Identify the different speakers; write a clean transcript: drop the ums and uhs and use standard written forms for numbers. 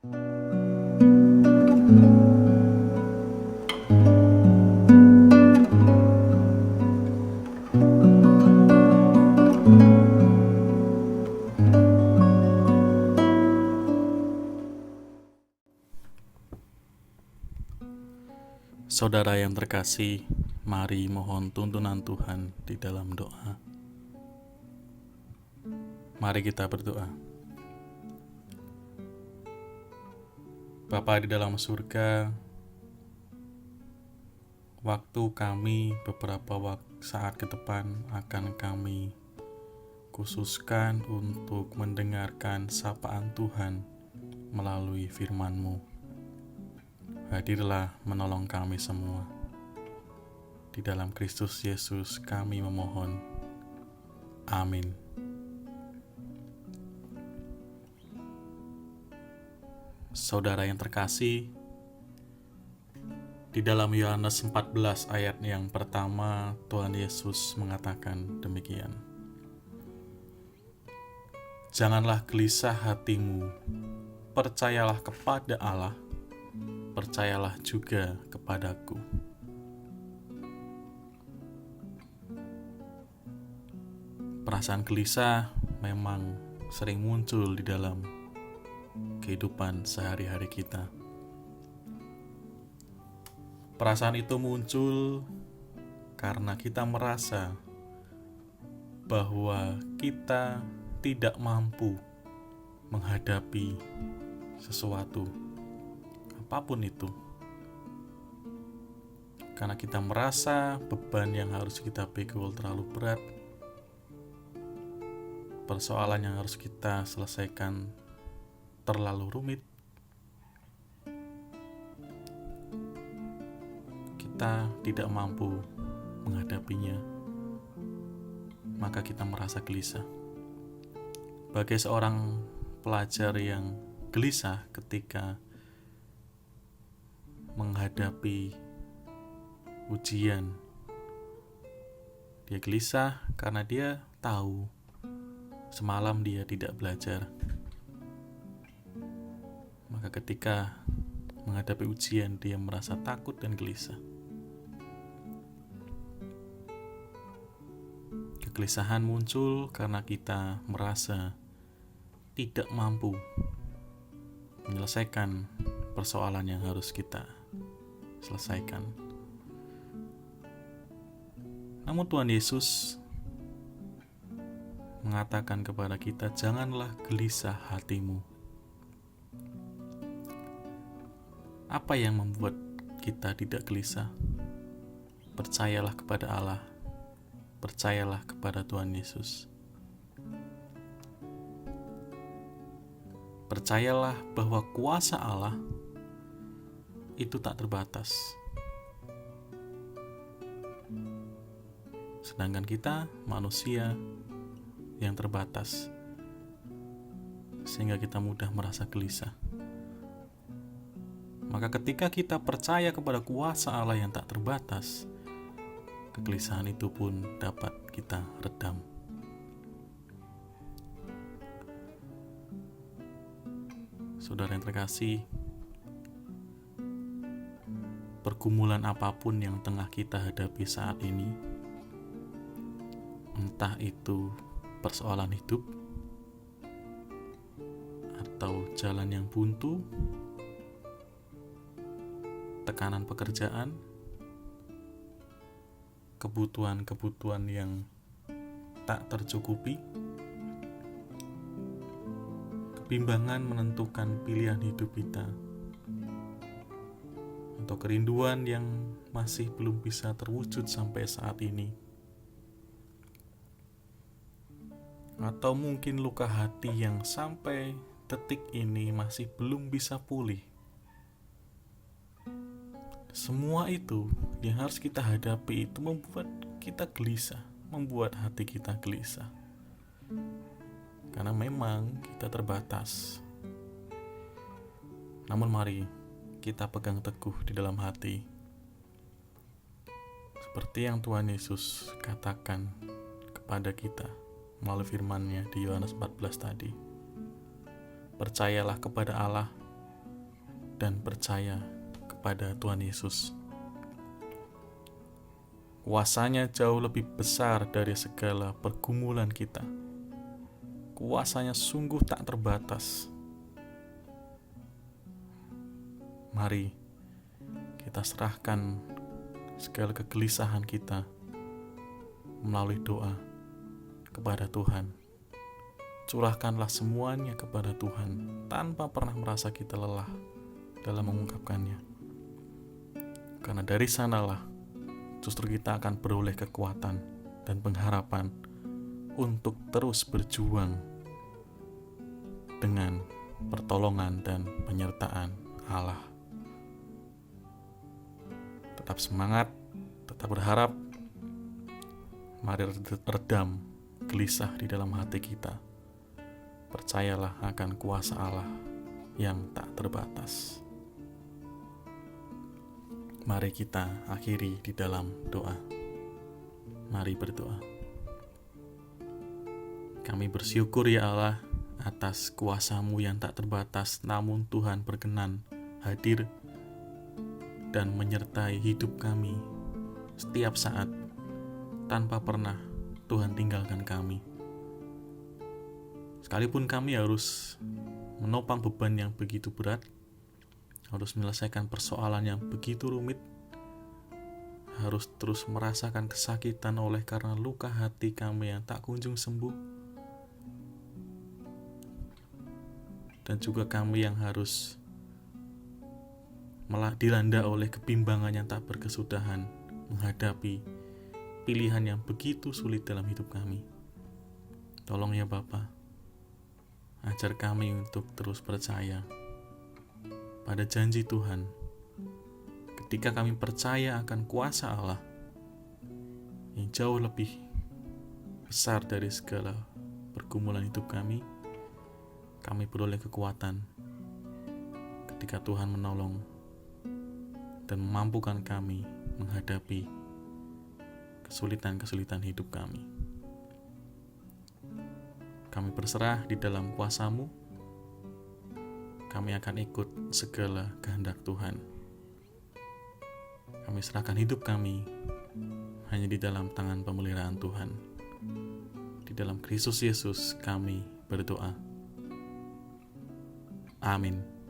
Speaker 1: Saudara yang terkasih, mari mohon tuntunan Tuhan di dalam doa. Mari kita berdoa. Bapa di dalam surga, waktu kami beberapa saat ke depan akan kami khususkan untuk mendengarkan sapaan Tuhan melalui firman-Mu. Hadirlah menolong kami semua. Di dalam Kristus Yesus kami memohon. Amin. Saudara yang terkasih, di dalam Yohanes 14 ayat yang pertama, Tuhan Yesus mengatakan demikian. Janganlah gelisah hatimu, percayalah kepada Allah, percayalah juga kepadaku. Perasaan gelisah memang sering muncul di dalam kehidupan sehari-hari kita. Perasaan itu muncul karena kita merasa bahwa kita tidak mampu menghadapi sesuatu, apapun itu. Karena kita merasa beban yang harus kita pikul terlalu berat, persoalan yang harus kita selesaikan terlalu rumit, kita tidak mampu menghadapinya, maka kita merasa gelisah. Bagi seorang pelajar yang gelisah ketika menghadapi ujian, dia gelisah karena dia tahu semalam dia tidak belajar. Maka ketika menghadapi ujian, dia merasa takut dan gelisah. Kegelisahan muncul karena kita merasa tidak mampu menyelesaikan persoalan yang harus kita selesaikan. Namun Tuhan Yesus mengatakan kepada kita, janganlah gelisah hatimu. Apa yang membuat kita tidak gelisah? Percayalah kepada Allah, percayalah kepada Tuhan Yesus. Percayalah bahwa kuasa Allah itu tak terbatas. Sedangkan kita manusia yang terbatas, sehingga kita mudah merasa gelisah. Maka ketika kita percaya kepada kuasa Allah yang tak terbatas, kegelisahan itu pun dapat kita redam. Saudara yang terkasih, pergumulan apapun yang tengah kita hadapi saat ini, entah itu persoalan hidup atau jalan yang buntu, tekanan pekerjaan, kebutuhan-kebutuhan yang tak tercukupi, kebimbangan menentukan pilihan hidup kita, atau kerinduan yang masih belum bisa terwujud sampai saat ini, atau mungkin luka hati yang sampai detik ini masih belum bisa pulih. Semua itu yang harus kita hadapi itu membuat kita gelisah, membuat hati kita gelisah. Karena memang kita terbatas. Namun mari kita pegang teguh di dalam hati. Seperti yang Tuhan Yesus katakan kepada kita melalui firman-Nya di Yohanes 14 tadi. Percayalah kepada Allah, dan percaya kepada Tuhan Yesus. Kuasanya jauh lebih besar dari segala pergumulan kita. Kuasanya sungguh tak terbatas. Mari kita serahkan segala kegelisahan kita melalui doa kepada Tuhan. Curahkanlah semuanya kepada Tuhan tanpa pernah merasa kita lelah dalam mengungkapkannya. Karena dari sanalah justru kita akan beroleh kekuatan dan pengharapan untuk terus berjuang dengan pertolongan dan penyertaan Allah. Tetap semangat, tetap berharap. Mari redam gelisah di dalam hati kita. Percayalah akan kuasa Allah yang tak terbatas. Mari kita akhiri di dalam doa. Mari berdoa. Kami bersyukur ya Allah atas kuasa-Mu yang tak terbatas, namun Tuhan berkenan hadir dan menyertai hidup kami setiap saat tanpa pernah Tuhan tinggalkan kami. Sekalipun kami harus menopang beban yang begitu berat, harus menyelesaikan persoalan yang begitu rumit, harus terus merasakan kesakitan oleh karena luka hati kami yang tak kunjung sembuh, dan juga kami yang harus malah dilanda oleh kebimbangan yang tak berkesudahan menghadapi pilihan yang begitu sulit dalam hidup kami. Tolong ya Bapa, ajar kami untuk terus percaya pada janji Tuhan. Ketika kami percaya akan kuasa Allah yang jauh lebih besar dari segala pergumulan hidup kami beroleh kekuatan ketika Tuhan menolong dan memampukan kami menghadapi kesulitan-kesulitan hidup kami. Kami berserah di dalam kuasa-Mu. Kami akan ikut segala kehendak Tuhan. Kami serahkan hidup kami hanya di dalam tangan pemeliharaan Tuhan. Di dalam Kristus Yesus kami berdoa. Amin.